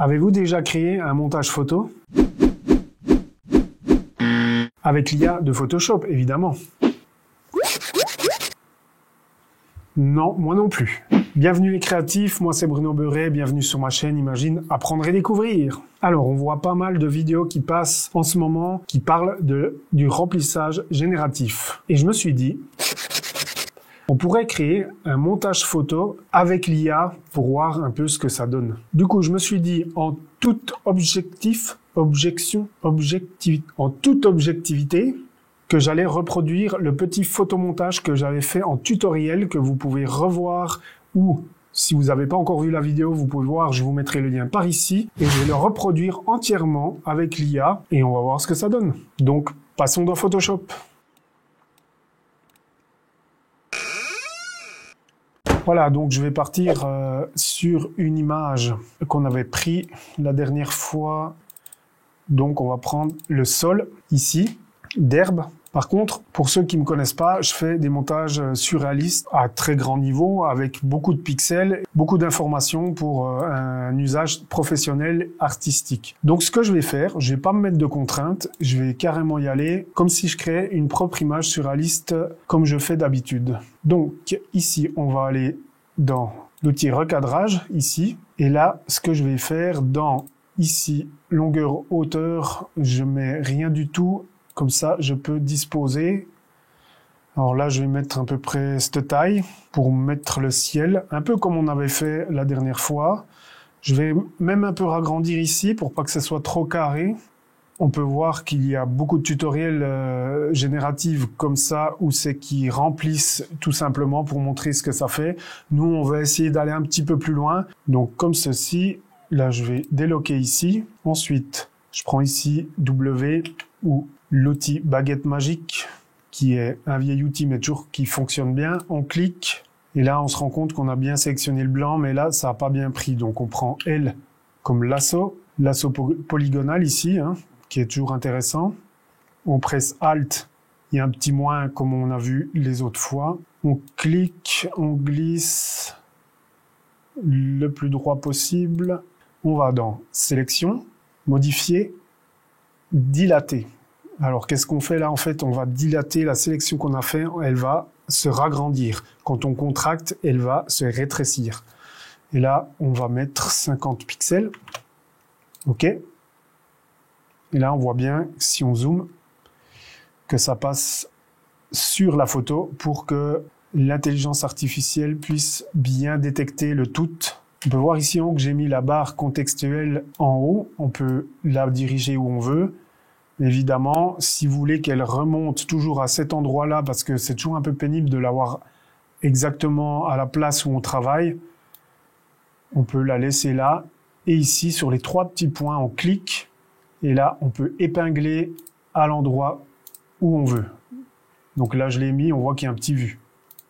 Avez-vous déjà créé un montage photo? Avec l'IA de Photoshop, évidemment. Non, moi non plus. Bienvenue les créatifs, moi c'est Bruno Beuret, bienvenue sur ma chaîne Imagine Apprendre et Découvrir. Alors on voit pas mal de vidéos qui passent en ce moment qui parlent du remplissage génératif. Et je me suis dit, on pourrait créer un montage photo avec l'IA pour voir un peu ce que ça donne. Du coup, je me suis dit, en toute objectivité, que j'allais reproduire le petit photomontage que j'avais fait en tutoriel que vous pouvez revoir ou si vous n'avez pas encore vu la vidéo, vous pouvez voir, je vous mettrai le lien par ici et je vais le reproduire entièrement avec l'IA et on va voir ce que ça donne. Donc, passons dans Photoshop. Voilà, donc je vais partir sur une image qu'on avait pris la dernière fois. Donc on va prendre le sol ici, d'herbe. Par contre, pour ceux qui me connaissent pas, je fais des montages surréalistes à très grand niveau avec beaucoup de pixels, beaucoup d'informations pour un usage professionnel artistique. Donc ce que je vais faire, je vais pas me mettre de contraintes, je vais carrément y aller comme si je créais une propre image surréaliste comme je fais d'habitude. Donc ici, on va aller dans l'outil recadrage ici et là, ce que je vais faire dans ici, longueur, hauteur, je mets rien du tout. Comme ça, je peux disposer. Alors là, je vais mettre à peu près cette taille pour mettre le ciel, un peu comme on avait fait la dernière fois. Je vais même un peu agrandir ici pour pas que ce soit trop carré. On peut voir qu'il y a beaucoup de tutoriels génératifs comme ça où c'est qui remplissent tout simplement pour montrer ce que ça fait. Nous, on va essayer d'aller un petit peu plus loin. Donc comme ceci, là, je vais déloquer ici. Ensuite, je prends ici W ou l'outil baguette magique, qui est un vieil outil mais toujours qui fonctionne bien. On clique et là on se rend compte qu'on a bien sélectionné le blanc, mais là ça n'a pas bien pris. Donc on prend L comme lasso polygonal ici, hein, qui est toujours intéressant. On presse Alt, il y a un petit moins comme on a vu les autres fois. On clique, on glisse le plus droit possible. On va dans Sélection, Modifier, Dilater. Alors, qu'est-ce qu'on fait là? En fait, on va dilater la sélection qu'on a fait, elle va se ragrandir. Quand on contracte, elle va se rétrécir. Et là, on va mettre 50 pixels. OK. Et là, on voit bien, si on zoome, que ça passe sur la photo pour que l'intelligence artificielle puisse bien détecter le tout. On peut voir ici en haut que j'ai mis la barre contextuelle en haut. On peut la diriger où on veut. Évidemment, si vous voulez qu'elle remonte toujours à cet endroit-là, parce que c'est toujours un peu pénible de l'avoir exactement à la place où on travaille, on peut la laisser là. Et ici, sur les trois petits points, on clique. Et là, on peut épingler à l'endroit où on veut. Donc là, je l'ai mis, on voit qu'il y a un petit vu.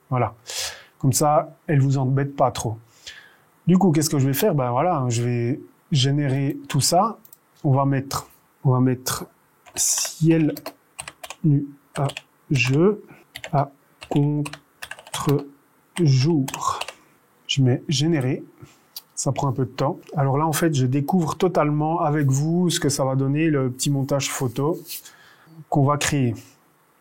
Voilà. Comme ça, elle vous embête pas trop. Du coup, qu'est-ce que je vais faire? Ben voilà, je vais générer tout ça. On va mettre ciel nuageux à contre-jour. Je mets générer. Ça prend un peu de temps. Alors là, en fait, je découvre totalement avec vous ce que ça va donner, le petit montage photo qu'on va créer.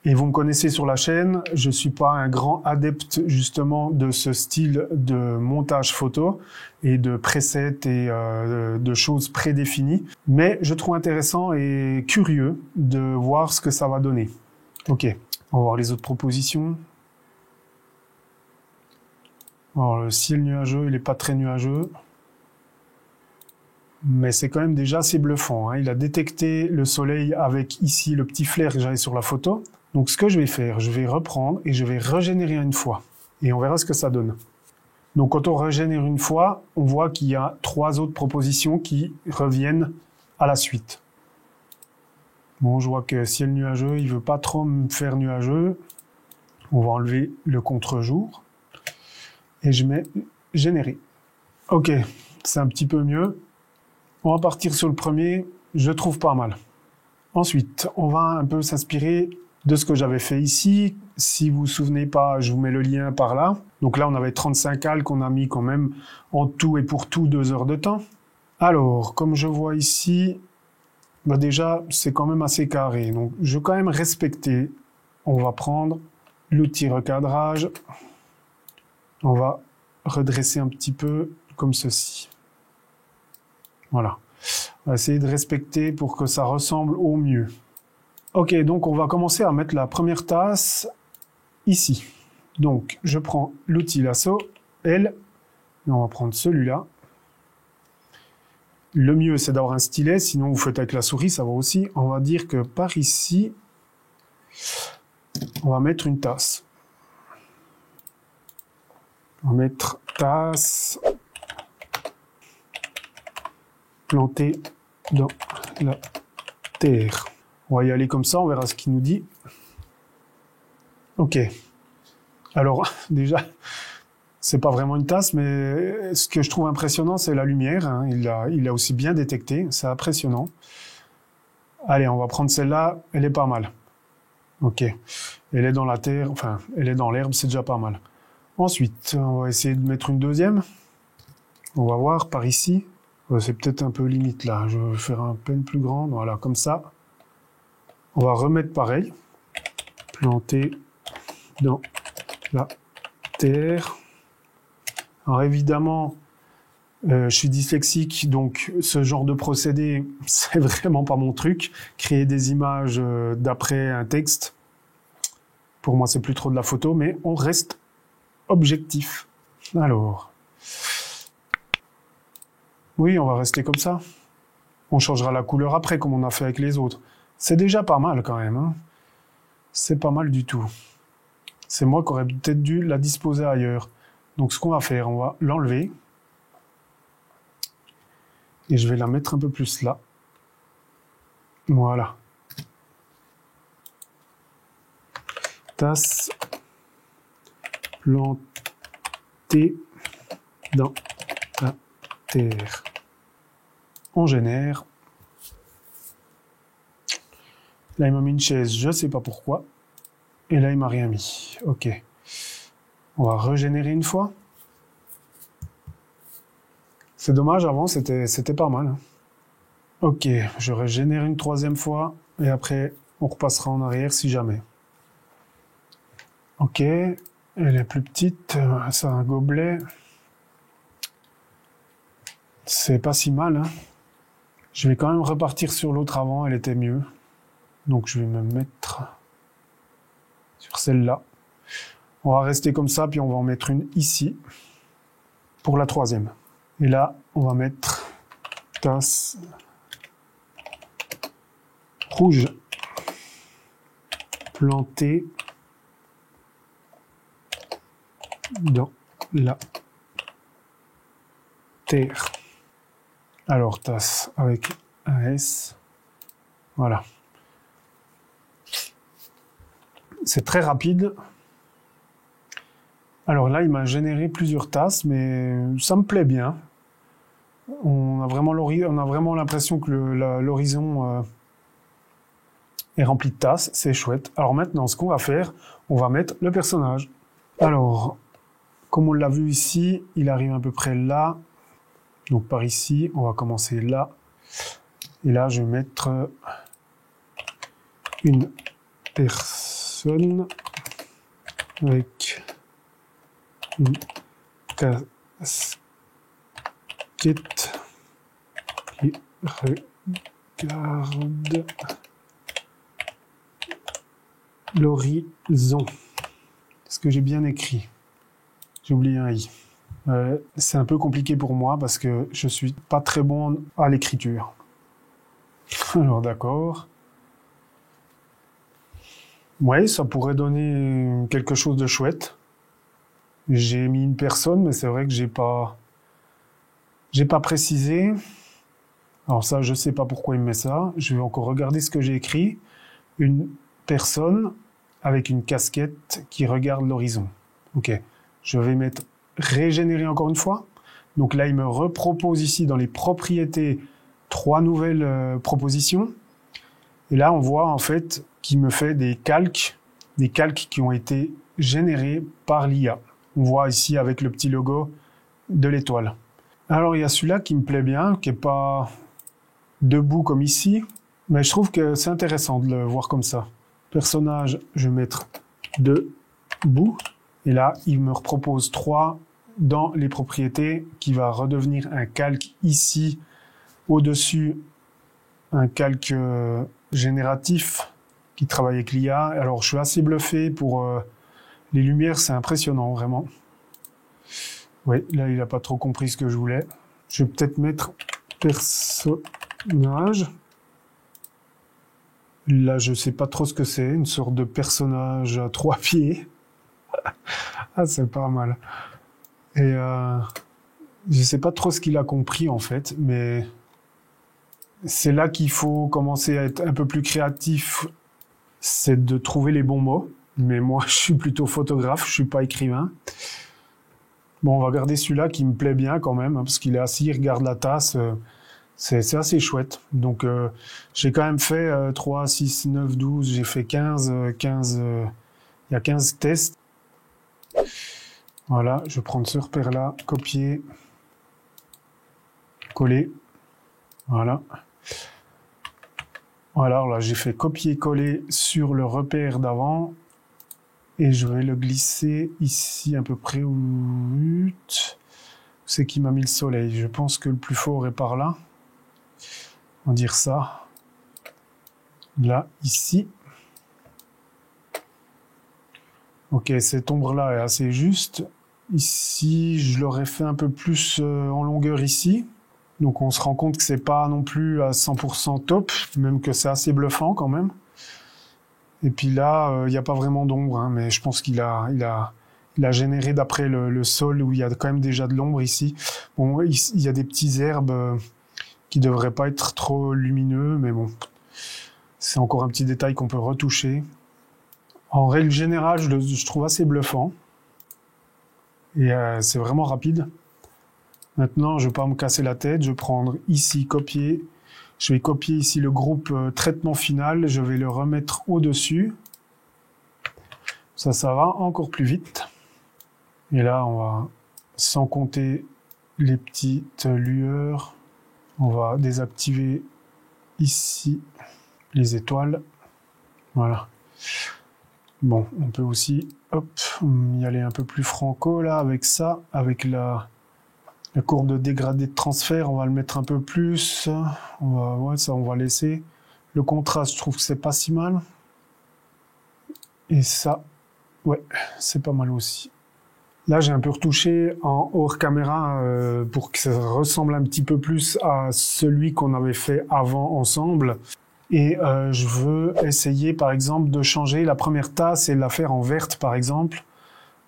Et vous me connaissez sur la chaîne, je suis pas un grand adepte justement de ce style de montage photo et de presets et de choses prédéfinies. Mais je trouve intéressant et curieux de voir ce que ça va donner. Ok, on va voir les autres propositions. Alors le ciel nuageux, il est pas très nuageux. Mais c'est quand même déjà assez bluffant, hein. Il a détecté le soleil avec ici le petit flair que j'avais sur la photo. Donc ce que je vais faire, je vais reprendre et je vais régénérer une fois. Et on verra ce que ça donne. Donc quand on régénère une fois, on voit qu'il y a 3 autres propositions qui reviennent à la suite. Bon, je vois que ciel nuageux, il veut pas trop me faire nuageux. On va enlever le contre-jour. Et je mets générer. Ok, c'est un petit peu mieux. On va partir sur le premier, je le trouve pas mal. Ensuite, on va un peu s'inspirer de ce que j'avais fait ici. Si vous vous souvenez pas, je vous mets le lien par là. Donc là, on avait 35 cales qu'on a mis quand même en tout et pour tout 2 heures de temps. Alors, comme je vois ici, bah déjà, c'est quand même assez carré. Donc, je vais quand même respecter. On va prendre l'outil recadrage. On va redresser un petit peu comme ceci. Voilà. On va essayer de respecter pour que ça ressemble au mieux. Ok, donc on va commencer à mettre la première tasse ici. Donc, je prends l'outil lasso, L, et on va prendre celui-là. Le mieux, c'est d'avoir un stylet, sinon vous faites avec la souris, ça va aussi. On va dire que par ici, on va mettre une tasse. On va mettre tasse plantée dans la terre. On va y aller comme ça, on verra ce qu'il nous dit. Ok. Alors, déjà, c'est pas vraiment une tasse, mais ce que je trouve impressionnant, c'est la lumière. Hein. Il l'a aussi bien détecté, c'est impressionnant. Allez, on va prendre celle-là, elle est pas mal. Ok. Elle est dans la terre, enfin, elle est dans l'herbe, c'est déjà pas mal. Ensuite, on va essayer de mettre une deuxième. On va voir par ici. C'est peut-être un peu limite là. Je vais faire un peine plus grande. Voilà, comme ça. On va remettre pareil. Planter dans la terre. Alors évidemment, je suis dyslexique, donc ce genre de procédé, c'est vraiment pas mon truc. Créer des images d'après un texte, pour moi, c'est plus trop de la photo, mais on reste objectif. Alors, oui, on va rester comme ça. On changera la couleur après, comme on a fait avec les autres. C'est déjà pas mal quand même. Hein. C'est pas mal du tout. C'est moi qui aurais peut-être dû la disposer ailleurs. Donc ce qu'on va faire, on va l'enlever. Et je vais la mettre un peu plus là. Voilà. Tasse plantée dans la terre. On génère. Là, il m'a mis une chaise, je ne sais pas pourquoi. Et là, il m'a rien mis. Ok. On va régénérer une fois. C'est dommage, avant, c'était pas mal. Hein. Ok, je régénère une troisième fois. Et après, on repassera en arrière si jamais. Ok. Elle est plus petite. C'est un gobelet. C'est pas si mal. Hein. Je vais quand même repartir sur l'autre avant. Elle était mieux. Donc, je vais me mettre sur celle-là. On va rester comme ça, puis on va en mettre une ici pour la troisième. Et là, on va mettre tasse rouge plantée dans la terre. Alors, tasse avec un S. Voilà. C'est très rapide. Alors là, il m'a généré plusieurs tasses, mais ça me plaît bien. On a vraiment l'impression que l'horizon est rempli de tasses. C'est chouette. Alors maintenant, ce qu'on va faire, on va mettre le personnage. Alors, comme on l'a vu ici, il arrive à peu près là. Donc par ici, on va commencer là. Et là, je vais mettre une personne avec une casquette qui regarde l'horizon. Est-ce que j'ai bien écrit? J'ai oublié un i. C'est un peu compliqué pour moi parce que je suis pas très bon à l'écriture. Alors d'accord. Oui, ça pourrait donner quelque chose de chouette. J'ai mis une personne, mais c'est vrai que j'ai pas précisé. Alors ça, je sais pas pourquoi il me met ça. Je vais encore regarder ce que j'ai écrit. Une personne avec une casquette qui regarde l'horizon. Ok. Je vais mettre régénérer encore une fois. Donc là, il me repropose ici dans les propriétés 3 nouvelles propositions. Et là, on voit en fait qu'il me fait des calques qui ont été générés par l'IA. On voit ici avec le petit logo de l'étoile. Alors, il y a celui-là qui me plaît bien, qui est pas debout comme ici, mais je trouve que c'est intéressant de le voir comme ça. Personnage, je vais mettre debout, et là, il me propose 3 dans les propriétés, qui va redevenir un calque ici, au-dessus, un calque génératif, qui travaille avec l'IA. Alors, je suis assez bluffé pour les lumières, c'est impressionnant, vraiment. Oui, là, il n'a pas trop compris ce que je voulais. Je vais peut-être mettre personnage. Là, je sais pas trop ce que c'est, une sorte de personnage à 3 pieds. Ah, c'est pas mal. Et je sais pas trop ce qu'il a compris, en fait, mais c'est là qu'il faut commencer à être un peu plus créatif, c'est de trouver les bons mots. Mais moi, je suis plutôt photographe, je suis pas écrivain. Bon, on va garder celui-là qui me plaît bien quand même, hein, parce qu'il est assis, il regarde la tasse. C'est assez chouette. Donc, j'ai quand même fait 3, 6, 9, 12, j'ai fait 15, il y a 15 tests. Voilà, je vais prendre ce repère-là, copier, coller. Voilà. Voilà, là, j'ai fait copier-coller sur le repère d'avant. Et je vais le glisser ici à peu près où c'est qui m'a mis le soleil. Je pense que le plus fort est par là. On va dire ça. Là, ici. Ok, cette ombre-là est assez juste. Ici, je l'aurais fait un peu plus en longueur ici. Donc on se rend compte que c'est pas non plus à 100% top, même que c'est assez bluffant quand même. Et puis là, il n'y a pas vraiment d'ombre, hein, mais je pense qu'il a généré d'après le sol où il y a quand même déjà de l'ombre ici. Bon, il y a des petits herbes qui devraient pas être trop lumineux, mais bon, c'est encore un petit détail qu'on peut retoucher. En règle générale, je trouve assez bluffant. Et c'est vraiment rapide. Maintenant, je vais pas me casser la tête, je vais prendre ici, copier. Je vais copier ici le groupe traitement final, je vais le remettre au-dessus. Ça va encore plus vite. Et là, on va, sans compter les petites lueurs, on va désactiver ici les étoiles. Voilà. Bon, on peut aussi, hop, y aller un peu plus franco là, avec ça, avec la courbe de dégradé de transfert, on va le mettre un peu plus. Ouais, ça, on va laisser. Le contraste, je trouve que c'est pas si mal. Et ça, ouais, c'est pas mal aussi. Là, j'ai un peu retouché en hors caméra pour que ça ressemble un petit peu plus à celui qu'on avait fait avant ensemble. Et je veux essayer, par exemple, de changer la première tasse et la faire en verte, par exemple.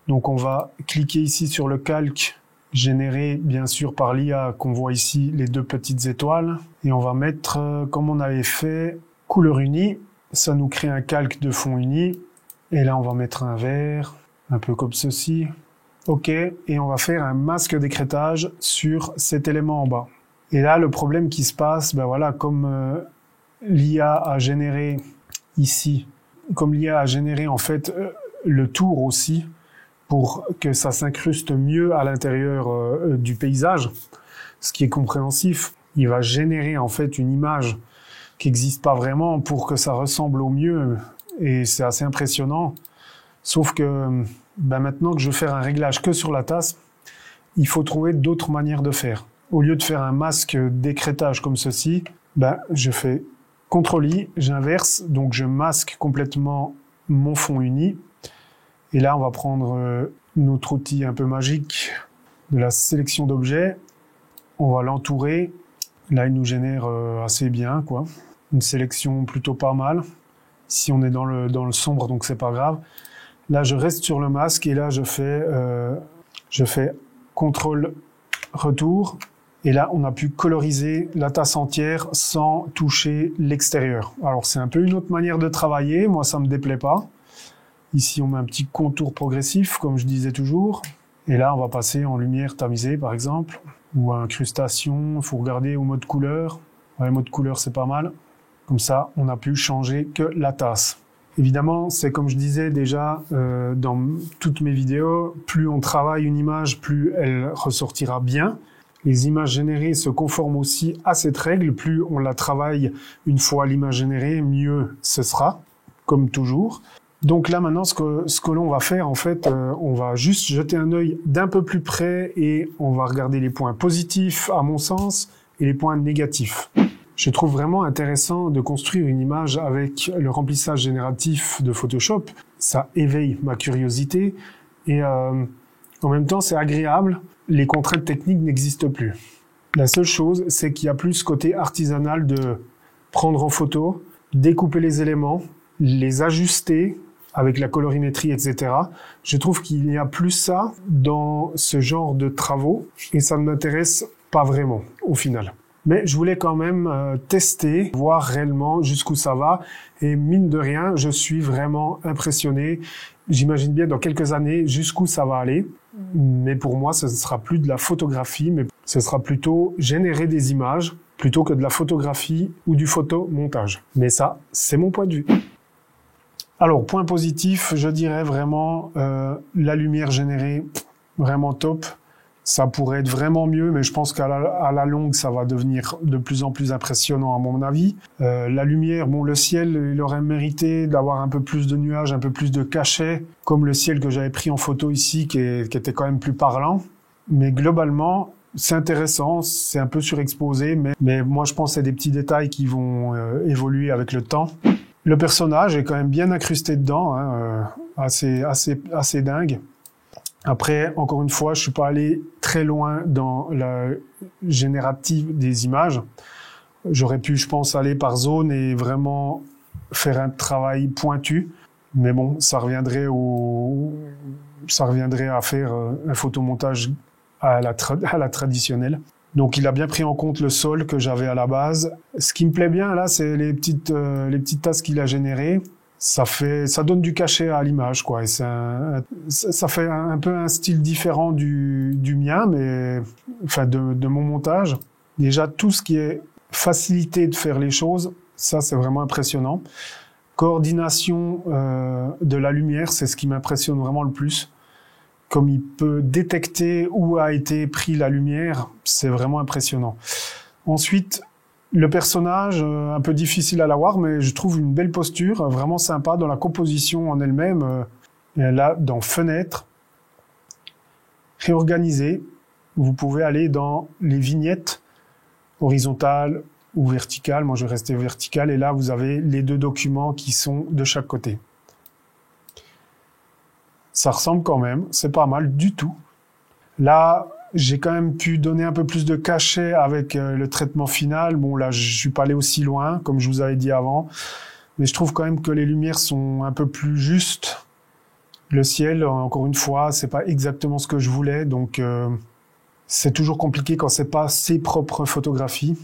Donc, on va cliquer ici sur le calque généré bien sûr par l'IA qu'on voit ici, les 2 petites étoiles. Et on va mettre, comme on avait fait, couleur unie. Ça nous crée un calque de fond uni. Et là, on va mettre un vert, un peu comme ceci. OK, et on va faire un masque d'écrêtage sur cet élément en bas. Et là, le problème qui se passe, ben voilà, comme l'IA a généré ici, comme l'IA a généré en fait le tour aussi, pour que ça s'incruste mieux à l'intérieur du paysage, ce qui est compréhensif. Il va générer en fait une image qui n'existe pas vraiment pour que ça ressemble au mieux, et c'est assez impressionnant. Sauf que ben maintenant que je vais faire un réglage que sur la tasse, il faut trouver d'autres manières de faire. Au lieu de faire un masque d'écrêtage comme ceci, ben je fais CTRL-I, j'inverse, donc je masque complètement mon fond uni. Et là, on va prendre notre outil un peu magique de la sélection d'objets. On va l'entourer. Là, il nous génère assez bien, quoi. Une sélection plutôt pas mal. Ici, on est dans le sombre, donc c'est pas grave. Là, je reste sur le masque et là, je fais CTRL retour. Et là, on a pu coloriser la tasse entière sans toucher l'extérieur. Alors, c'est un peu une autre manière de travailler. Moi, ça me déplaît pas. Ici, on met un petit contour progressif, comme je disais toujours. Et là, on va passer en lumière tamisée, par exemple, ou à incrustation. Il faut regarder au mode couleur. Ouais, mode couleur, c'est pas mal. Comme ça, on a pu changer que la tasse. Évidemment, c'est comme je disais déjà dans toutes mes vidéos, plus on travaille une image, plus elle ressortira bien. Les images générées se conforment aussi à cette règle. Plus on la travaille une fois l'image générée, mieux ce sera, comme toujours. Donc là maintenant, ce que l'on va faire, en fait, on va juste jeter un œil d'un peu plus près et on va regarder les points positifs, à mon sens, et les points négatifs. Je trouve vraiment intéressant de construire une image avec le remplissage génératif de Photoshop. Ça éveille ma curiosité et en même temps, c'est agréable. Les contraintes techniques n'existent plus. La seule chose, c'est qu'il y a plus ce côté artisanal de prendre en photo, découper les éléments, les ajuster avec la colorimétrie, etc. Je trouve qu'il y a plus ça dans ce genre de travaux et ça ne m'intéresse pas vraiment au final. Mais je voulais quand même tester, voir réellement jusqu'où ça va. Et mine de rien, je suis vraiment impressionné. J'imagine bien dans quelques années jusqu'où ça va aller. Mais pour moi, ce ne sera plus de la photographie, mais ce sera plutôt générer des images plutôt que de la photographie ou du photomontage. Mais ça, c'est mon point de vue. Alors, point positif, je dirais vraiment la lumière générée, vraiment top. Ça pourrait être vraiment mieux, mais je pense qu'à la longue, ça va devenir de plus en plus impressionnant à mon avis. La lumière, bon, le ciel, il aurait mérité d'avoir un peu plus de nuages, un peu plus de cachet, comme le ciel que j'avais pris en photo ici, qui était quand même plus parlant. Mais globalement, c'est intéressant, c'est un peu surexposé, mais moi je pense que c'est des petits détails qui vont évoluer avec le temps. Le personnage est quand même bien incrusté dedans, hein, assez dingue. Après, encore une fois, je suis pas allé très loin dans la générative des images. J'aurais pu, je pense, aller par zone et vraiment faire un travail pointu. Mais bon, ça reviendrait à faire un photomontage à la traditionnelle. Donc, il a bien pris en compte le sol que j'avais à la base. Ce qui me plaît bien, là, c'est les petites tasses qu'il a générées. Ça donne du cachet à l'image, quoi. Et ça fait un peu un style différent du mien, mais, enfin, de mon montage. Déjà, tout ce qui est facilité de faire les choses, ça, c'est vraiment impressionnant. Coordination, de la lumière, c'est ce qui m'impressionne vraiment le plus. Comme il peut détecter où a été pris la lumière, c'est vraiment impressionnant. Ensuite, le personnage, un peu difficile à l'avoir, mais je trouve une belle posture, vraiment sympa dans la composition en elle-même. Là, dans Fenêtre, réorganiser, vous pouvez aller dans les vignettes horizontales ou verticales. Moi, je vais rester vertical. Et là, vous avez les deux documents qui sont de chaque côté. Ça ressemble quand même, c'est pas mal du tout. Là, j'ai quand même pu donner un peu plus de cachet avec le traitement final. Bon, là, je suis pas allé aussi loin, comme je vous avais dit avant. Mais je trouve quand même que les lumières sont un peu plus justes. Le ciel, encore une fois, c'est pas exactement ce que je voulais. Donc, c'est toujours compliqué quand c'est pas ses propres photographies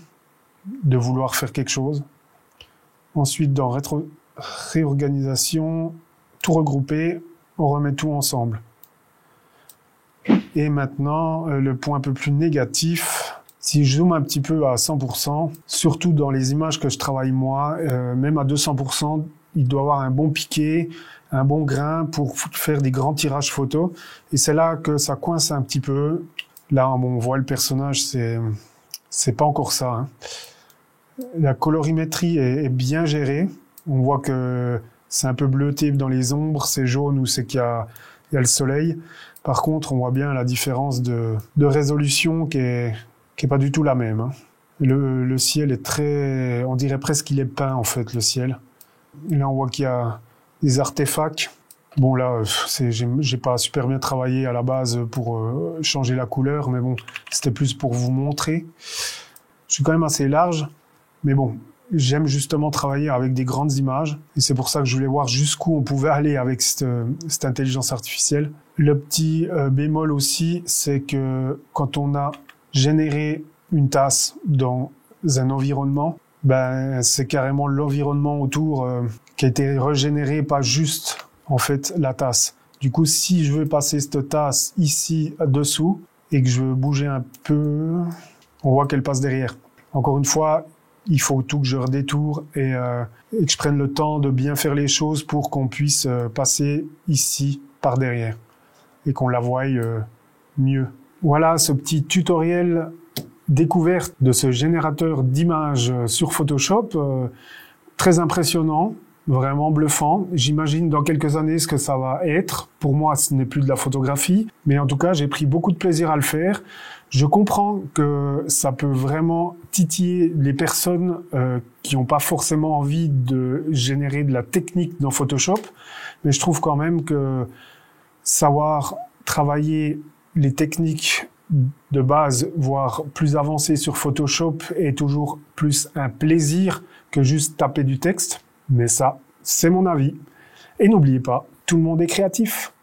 de vouloir faire quelque chose. Ensuite, dans réorganisation, tout regrouper, on remet tout ensemble. Et maintenant, le point un peu plus négatif, si je zoome un petit peu à 100%, surtout dans les images que je travaille moi, même à 200%, il doit avoir un bon piqué, un bon grain pour faire des grands tirages photos. Et c'est là que ça coince un petit peu. Là, bon, on voit le personnage, c'est pas encore ça, hein. La colorimétrie est bien gérée. On voit que c'est un peu bleuté dans les ombres, c'est jaune ou c'est qu'il y a le soleil. Par contre, on voit bien la différence de résolution qui est pas du tout la même, hein. Le ciel est très, on dirait presque qu'il est peint en fait, le ciel. Et là, on voit qu'il y a des artefacts. Bon là, j'ai pas super bien travaillé à la base pour changer la couleur, mais bon, c'était plus pour vous montrer. Je suis quand même assez large, mais bon, j'aime justement travailler avec des grandes images, et c'est pour ça que je voulais voir jusqu'où on pouvait aller avec cette intelligence artificielle. Le petit bémol aussi, c'est que quand on a généré une tasse dans un environnement, ben c'est carrément l'environnement autour qui a été régénéré, pas juste en fait la tasse. Du coup, si je veux passer cette tasse ici dessous et que je veux bouger un peu, on voit qu'elle passe derrière. Encore une fois, il faut tout que je redétourne et que je prenne le temps de bien faire les choses pour qu'on puisse passer ici par derrière et qu'on la voie mieux. Voilà ce petit tutoriel découverte de ce générateur d'images sur Photoshop, très impressionnant, vraiment bluffant. J'imagine dans quelques années ce que ça va être. Pour moi, ce n'est plus de la photographie, mais en tout cas, j'ai pris beaucoup de plaisir à le faire. Je comprends que ça peut vraiment titiller les personnes qui n'ont pas forcément envie de générer de la technique dans Photoshop, mais je trouve quand même que savoir travailler les techniques de base, voire plus avancées sur Photoshop, est toujours plus un plaisir que juste taper du texte. Mais ça, c'est mon avis. Et n'oubliez pas, tout le monde est créatif.